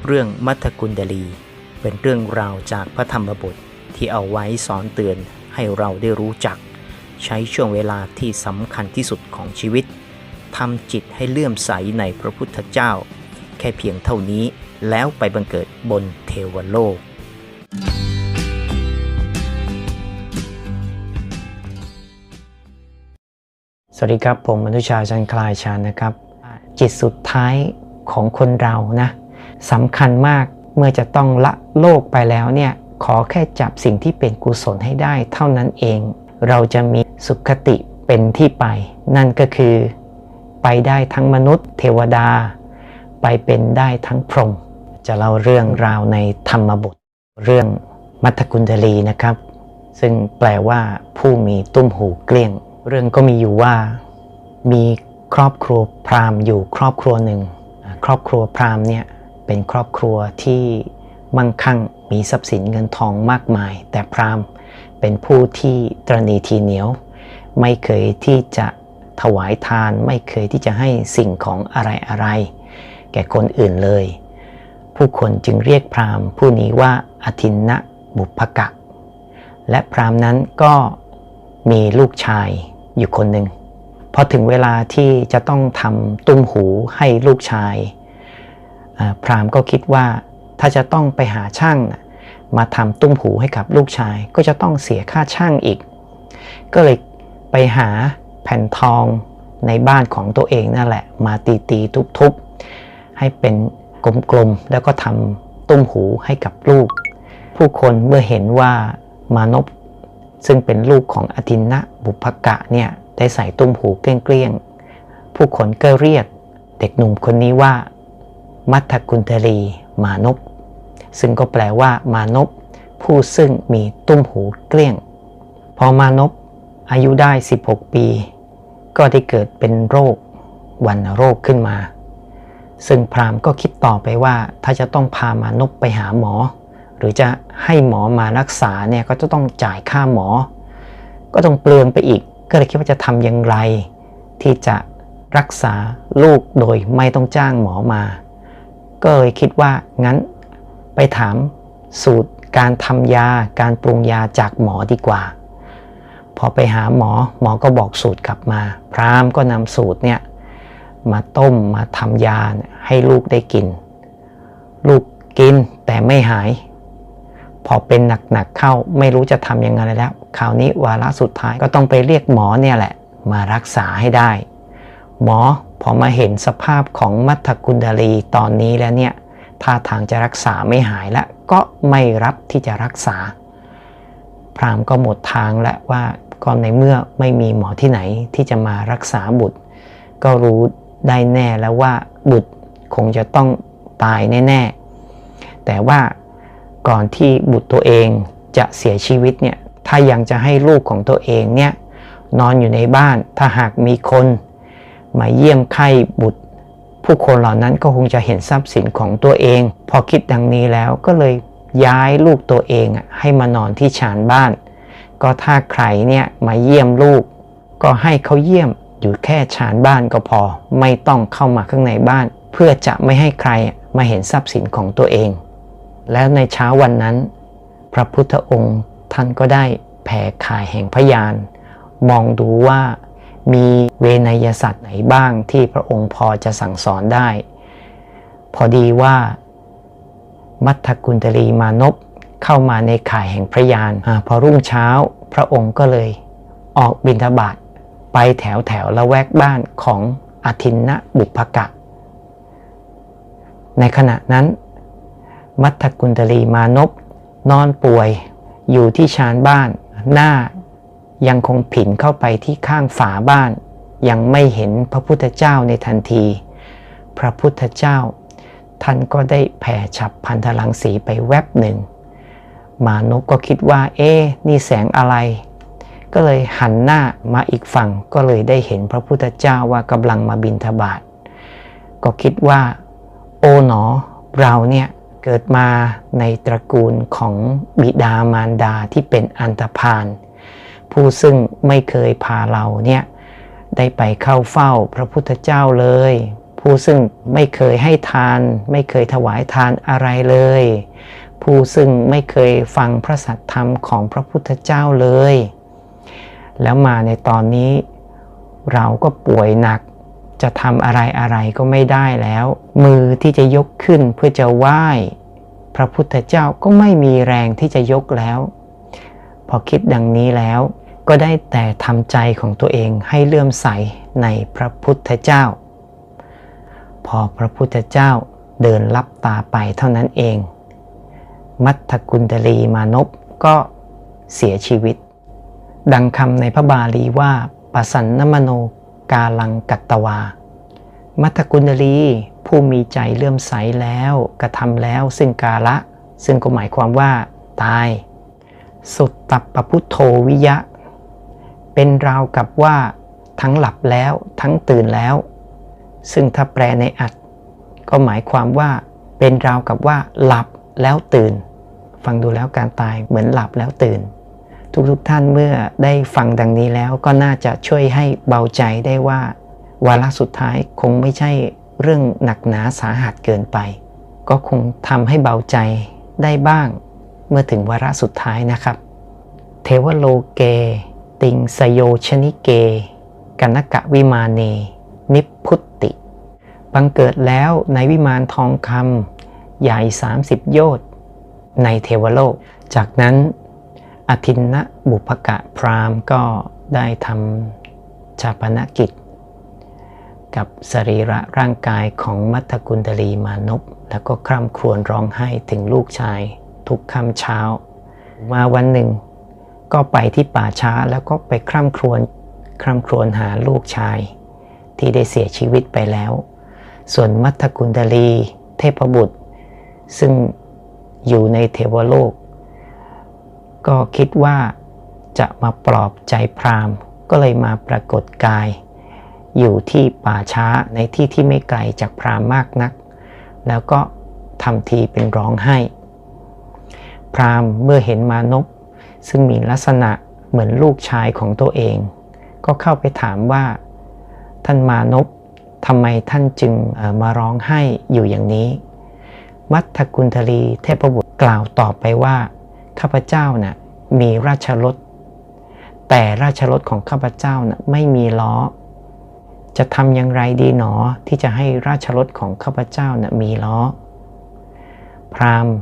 เรื่องมัทธกุณฑลีเป็นเรื่องราวจากพระธรรมบทที่เอาไว้สอนเตือนให้เราได้รู้จักใช้ช่วงเวลาที่สำคัญที่สุดของชีวิตทำจิตให้เลื่อมใสในพระพุทธเจ้าแค่เพียงเท่านี้แล้วไปบังเกิดบนเทวโลกสวัสดีครับผมมนุชาจันทร์คลายชาญนะครับจิตสุดท้ายของคนเรานะสำคัญมากเมื่อจะต้องละโลกไปแล้วเนี่ยขอแค่จับสิ่งที่เป็นกุศลให้ได้เท่านั้นเองเราจะมีสุขติเป็นที่ไปนั่นก็คือไปได้ทั้งมนุษย์เทวดาไปเป็นได้ทั้งพรหมจะเล่าเรื่องราวในธรรมบทเรื่องมัทธกุณฑลีนะครับซึ่งแปลว่าผู้มีตุ้มหูเกลี้ยงเรื่องก็มีอยู่ว่ามีครอบครัวพราหมณ์อยู่ครอบครัวหนึ่งครอบครัวพราหมณ์เนี่ยเป็นครอบครัวที่มั่งคั่งมีทรัพย์สินเงินทองมากมายแต่พราหมณ์เป็นผู้ที่ตระหนี่ทีเหนียวไม่เคยที่จะถวายทานไม่เคยที่จะให้สิ่งของอะไรแก่คนอื่นเลยผู้คนจึงเรียกพราหมณ์ผู้นี้ว่าอทินนะบุพกะและพราหมณ์นั้นก็มีลูกชายอยู่คนหนึ่งพอถึงเวลาที่จะต้องทำตุ้มหูให้ลูกชายพราหมณ์ก็คิดว่าถ้าจะต้องไปหาช่างมาทำตุ้มหูให้กับลูกชายก็จะต้องเสียค่าช่างอีกก็เลยไปหาแผ่นทองในบ้านของตัวเองนั่นแหละมาตีทุบให้เป็นกลมๆแล้วก็ทำตุ้มหูให้กับลูกผู้คนเมื่อเห็นว่ามานพซึ่งเป็นลูกของอทินนะบุพกะเนี่ยได้ใส่ตุ้มหูเกลี้ยงๆผู้คนก็เรียกเด็กหนุ่มคนนี้ว่ามัทธกุณฑลีมานพซึ่งก็แปลว่ามานพผู้ซึ่งมีตุ้มหูเกลี้ยงพอมานพอายุได้16ปีก็ได้เกิดเป็นโรควัณโรคขึ้นมาซึ่งพราหมณ์ก็คิดต่อไปว่าถ้าจะต้องพามานพไปหาหมอหรือจะให้หมอมารักษาเนี่ยก็จะต้องจ่ายค่าหมอก็ต้องเปลืองไปอีกก็เลยคิดว่าจะทำอย่างไรที่จะรักษาลูกโดยไม่ต้องจ้างหมอมาก็เลยคิดว่างั้นไปถามสูตรการทำยาการปรุงยาจากหมอดีกว่าพอไปหาหมอก็บอกสูตรกลับมาพราหมณ์ก็นำสูตรเนี่ยมาต้มมาทำยาให้ลูกได้กินลูกกินแต่ไม่หายพอเป็นหนักๆเข้าไม่รู้จะทำยังไงแล้วคราวนี้วาระสุดท้ายก็ต้องไปเรียกหมอเนี่ยแหละมารักษาให้ได้หมอพอมาเห็นสภาพของมัทธกุณฑลีตอนนี้แล้วเนี่ยท่าทางจะรักษาไม่หายแล้วก็ไม่รับที่จะรักษาพราหมณ์ก็หมดทางแล้วว่าก่อนในเมื่อไม่มีหมอที่ไหนที่จะมารักษาบุตรก็รู้ได้แน่แล้วว่าบุตรคงจะต้องตายแน่ๆแต่ว่าก่อนที่บุตรตัวเองจะเสียชีวิตเนี่ยถ้ายังจะให้ลูกของตัวเองเนี่ยนอนอยู่ในบ้านถ้าหากมีคนมาเยี่ยมไข้บุตรผู้คนเหล่านั้นก็คงจะเห็นทรัพย์สินของตัวเองพอคิดดังนี้แล้วก็เลยย้ายลูกตัวเองให้มานอนที่ชานบ้านก็ถ้าใครเนี่ยมาเยี่ยมลูกก็ให้เขาเยี่ยมอยู่แค่ชานบ้านก็พอไม่ต้องเข้ามาข้างในบ้านเพื่อจะไม่ให้ใครมาเห็นทรัพย์สินของตัวเองแล้วในเช้าวันนั้นพระพุทธองค์ท่านก็ได้แผ่ข่ายแห่งพยานมองดูว่ามีเวนยสัตว์ไหนบ้างที่พระองค์พอจะสั่งสอนได้พอดีว่ามัทธกุณฑลีมานพเข้ามาในข่ายแห่งพระยานพอรุ่งเช้าพระองค์ก็เลยออกบิณฑบาตไปแถวละแวกบ้านของอทินนะบุพกะในขณะนั้นมัทธกุณฑลีมานพนอนป่วยอยู่ที่ชานบ้านหน้ายังคงผินเข้าไปที่ข้างฝาบ้านยังไม่เห็นพระพุทธเจ้าในทันทีพระพุทธเจ้าท่านก็ได้แผ่ฉับพันธรังสีไปแวบหนึ่งมานพก็คิดว่านี่แสงอะไรก็เลยหันหน้ามาอีกฝั่งก็เลยได้เห็นพระพุทธเจ้าว่ากำลังมาบิณฑบาตก็คิดว่าโอ๋หนอเราเนี่ยเกิดมาในตระกูลของบิดามารดาที่เป็นอันธพาลผู้ซึ่งไม่เคยพาเราเนี่ยได้ไปเข้าเฝ้าพระพุทธเจ้าเลย ผู้ซึ่งไม่เคยให้ทานไม่เคยถวายทานอะไรเลยผู้ซึ่งไม่เคยฟังพระสัทธรรมของพระพุทธเจ้าเลยแล้วมาในตอนนี้เราก็ป่วยหนักจะทำอะไรก็ไม่ได้แล้วมือที่จะยกขึ้นเพื่อจะไหว้พระพุทธเจ้าก็ไม่มีแรงที่จะยกแล้วพอคิดดังนี้แล้วก็ได้แต่ทำใจของตัวเองให้เลื่อมใสในพระพุทธเจ้าพอพระพุทธเจ้าเดินลับตาไปเท่านั้นเองมัทธกุณฑลีมานพก็เสียชีวิตดังคำในพระบาลีว่าปสันนมโนกาลังกัตตวามัทธกุณฑลีผู้มีใจเลื่อมใสแล้วกระทำแล้วซึ่งกาละซึ่งก็หมายความว่าตายสุตตัปปพุทโธวิยะเป็นราวกับว่าทั้งหลับแล้วทั้งตื่นแล้วซึ่งถ้าแปลในอัตถ์ก็หมายความว่าเป็นราวกับว่าหลับแล้วตื่นฟังดูแล้วการตายเหมือนหลับแล้วตื่นทุกท่านเมื่อได้ฟังดังนี้แล้วก็น่าจะช่วยให้เบาใจได้ว่าวาระสุดท้ายคงไม่ใช่เรื่องหนักหนาสาหัสเกินไปก็คงทำให้เบาใจได้บ้างเมื่อถึงวาระสุดท้ายนะครับเทวโลเกติงสโยชนิเกกนกะวิมาเนนิพพุตติบังเกิดแล้วในวิมานทองคำใหญ่30 โยชน์ในเทวโลกจากนั้นอทินนะบุพกะพราหมณ์ก็ได้ทำชาปนกิจกับสรีระร่างกายของมัทธกุณฑลีมานพแล้วก็คร่ำครวญร้องไห้ถึงลูกชายทุกค่ำเช้ามาวันหนึ่งก็ไปที่ป่าช้าแล้วก็ไปคร่ำครวญหาลูกชายที่ได้เสียชีวิตไปแล้วส่วนมัทธกุณฑลีเทพบุตรซึ่งอยู่ในเทวโลกก็คิดว่าจะมาปลอบใจพราหมณ์ก็เลยมาปรากฏกายอยู่ที่ป่าช้าในที่ที่ไม่ไกลจากพราหมณ์มากนักแล้วก็ทำทีเป็นร้องไห้พราหมณ์เมื่อเห็นมานพซึ่งมีลักษณะเหมือนลูกชายของตัวเองก็เข้าไปถามว่าท่านมานพทำไมท่านจึงมาร้องไห้อยู่อย่างนี้มัทธกุณฑลีเทพบุตรกล่าวตอบไปว่าข้าพเจ้าน่ะมีราชรถแต่ราชรถของข้าพเจ้าน่ะไม่มีล้อจะทำอย่างไรดีหนอที่จะให้ราชรถของข้าพเจ้าน่ะมีล้อพราหมณ์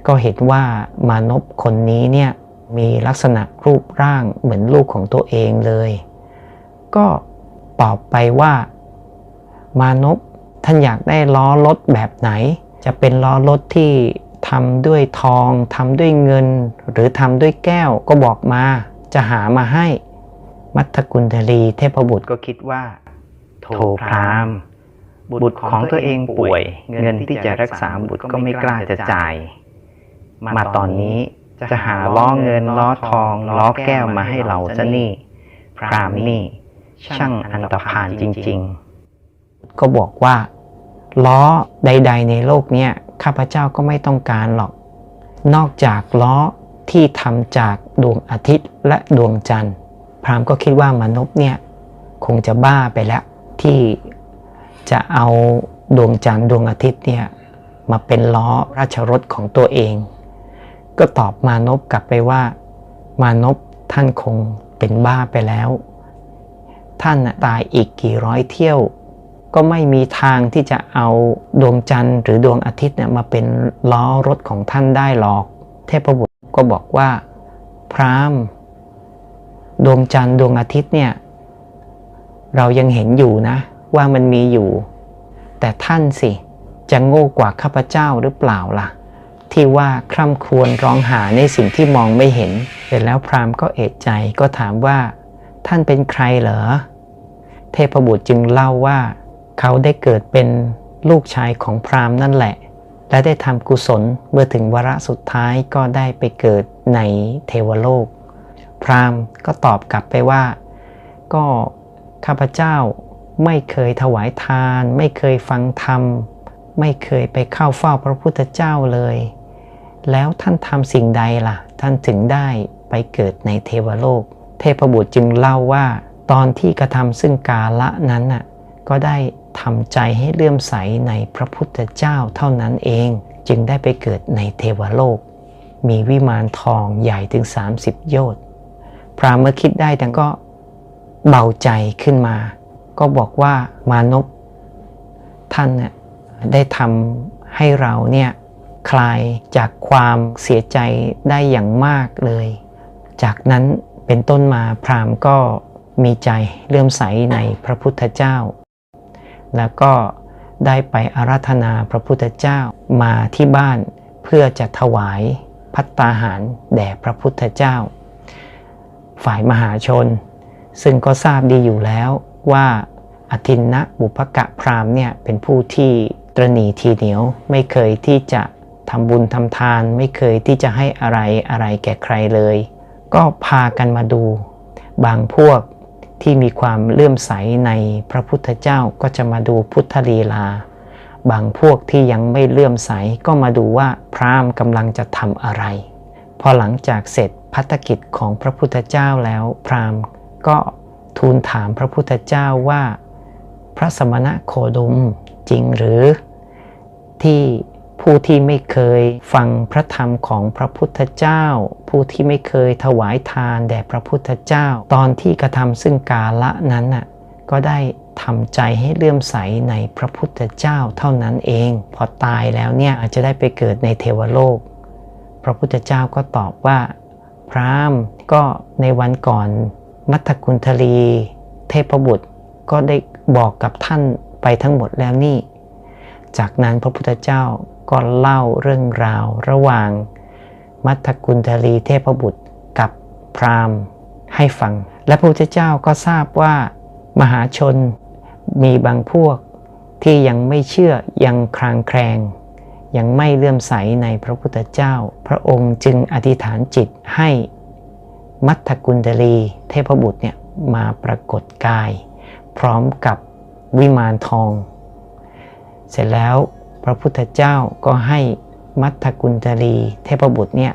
ก็เห็นว่ามานพคนนี้เนี่ยมีลักษณะรูปร่างเหมือนลูกของตัวเองเลยก็ตอบไปว่ามานพท่านอยากได้ล้อรถแบบไหนจะเป็นล้อรถที่ทำด้วยทองทำด้วยเงินหรือทำด้วยแก้วก็บอกมาจะหามาให้มัทธกุณฑลีเทพบุตรก็คิดว่าโธ่พราหมณ์บุตรของตัวเองป่วยเงินที่จะรักษาบุตรก็ไม่กล้าจะจ่ายมาตอนนี้จะหาล้อเงินล้อทองล้อแก้วมาให้เราซะนี่พราหมณ์นี่ช่างอันตรพาลจริงๆก็บอกว่าล้อใดๆในโลกนี้ข้าพเจ้าก็ไม่ต้องการหรอกนอกจากล้อที่ทำจากดวงอาทิตย์และดวงจันทร์พราหมณ์ก็คิดว่ามนุษย์เนี่ยคงจะบ้าไปแล้วที่จะเอาดวงจันทร์ดวงอาทิตย์เนี่ยมาเป็นล้อราชรถของตัวเองก็ตอบมานพกลับไปว่ามานพท่านคงเป็นบ้าไปแล้วท่านตายอีกกี่ร้อยเที่ยวก็ไม่มีทางที่จะเอาดวงจันทร์หรือดวงอาทิตย์เนี่ยมาเป็นล้อรถของท่านได้หรอกเทพบุตรก็บอกว่าพราหมณ์ดวงจันทร์ดวงอาทิตย์เนี่ยเรายังเห็นอยู่นะว่ามันมีอยู่แต่ท่านสิจะโง่กว่าข้าพเจ้าหรือเปล่าล่ะที่ว่าคร่ำครวญร้องหาในสิ่งที่มองไม่เห็นเสร็จแล้วพราหมณ์ก็เอะใจก็ถามว่าท่านเป็นใครเหรอเทพบุตรจึงเล่าว่าเขาได้เกิดเป็นลูกชายของพราหมณ์นั่นแหละและได้ทำกุศลเมื่อถึงวาระสุดท้ายก็ได้ไปเกิดในเทวโลกพราหมณ์ก็ตอบกลับไปว่าก็ข้าพเจ้าไม่เคยถวายทานไม่เคยฟังธรรมไม่เคยไปเข้าเฝ้าพระพุทธเจ้าเลยแล้วท่านทำสิ่งใดล่ะท่านถึงได้ไปเกิดในเทวโลกเทพบุตรจึงเล่าว่าตอนที่กระทำซึ่งกาละนั้นน่ะก็ได้ ทำใจให้เลื่อมใสในพระพุทธเจ้าเท่านั้นเองจึงได้ไปเกิดในเทวโลกมีวิมานทองใหญ่ถึง30 โยชน์พราหมณ์เมื่อคิดได้แต่ก็เบาใจขึ้นมาก็บอกว่ามานพท่านเนี่ยได้ทำให้เราเนี่ยคลายจากความเสียใจได้อย่างมากเลยจากนั้นเป็นต้นมาพราหมณ์ก็มีใจเลื่อมใสในพระพุทธเจ้าแล้วก็ได้ไปอาราธนาพระพุทธเจ้ามาที่บ้านเพื่อจะถวายภัตตาหารแด่พระพุทธเจ้าฝ่ายมหาชนซึ่งก็ทราบดีอยู่แล้วว่าอทินนะบุพกะพราหมณ์เนี่ยเป็นผู้ที่ตระหนี่ทีเหนียวไม่เคยที่จะทำบุญทำทานไม่เคยที่จะให้อะไรแก่ใครเลยก็พากันมาดูบางพวกที่มีความเลื่อมใสในพระพุทธเจ้าก็จะมาดูพุทธลีลาบางพวกที่ยังไม่เลื่อมใสก็มาดูว่าพราหมณ์กำลังจะทำอะไรพอหลังจากเสร็จภัตกิจของพระพุทธเจ้าแล้วพราหมณ์ก็ทูลถามพระพุทธเจ้าว่าพระสมณโคดมจริงหรือที่ผู้ที่ไม่เคยฟังพระธรรมของพระพุทธเจ้าผู้ที่ไม่เคยถวายทานแด่พระพุทธเจ้าตอนที่กระทำซึ่งกาละนั้นน่ะก็ได้ทำใจให้เลื่อมใสในพระพุทธเจ้าเท่านั้นเองพอตายแล้วเนี่ยอาจจะได้ไปเกิดในเทวโลกพระพุทธเจ้าก็ตอบว่าพราหมณ์ก็ในวันก่อนมัทธกุณฑลีเทพบุตรก็ได้บอกกับท่านไปทั้งหมดแล้วนี่จากนั้นพระพุทธเจ้าก็เล่าเรื่องราวระหว่างมัทธกุณฑลีเทพบุตรกับพราหมณ์ให้ฟังและพระพุทธเจ้าก็ทราบว่ามหาชนมีบางพวกที่ยังไม่เชื่อยังคลางแคลงยังไม่เลื่อมใสในพระพุทธเจ้าพระองค์จึงอธิษฐานจิตให้มัทธกุณฑลีเทพบุตรเนี่ยมาปรากฏกายพร้อมกับวิมานทองเสร็จแล้วพระพุทธเจ้าก็ให้มัทธกุณฑลีเทพบุตรเนี่ย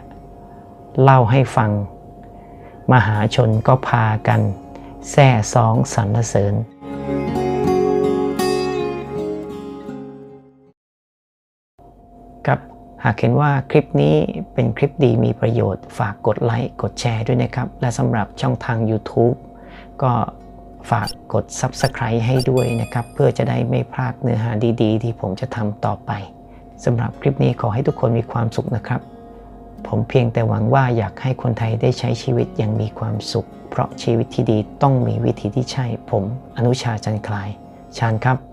เล่าให้ฟังมหาชนก็พากันแซ่ซ้องสรรเสริญครับหากเห็นว่าคลิปนี้เป็นคลิปดีมีประโยชน์ฝากกดไลค์กดแชร์ด้วยนะครับและสำหรับช่องทาง YouTube ก็ฝากกด Subscribe ให้ด้วยนะครับเพื่อจะได้ไม่พลาดเนื้อหาดีๆที่ผมจะทำต่อไปสำหรับคลิปนี้ขอให้ทุกคนมีความสุขนะครับผมเพียงแต่หวังว่าอยากให้คนไทยได้ใช้ชีวิตอย่างมีความสุขเพราะชีวิตที่ดีต้องมีวิธีที่ใช่ผมอนุชา จันทร์คลายชาญครับ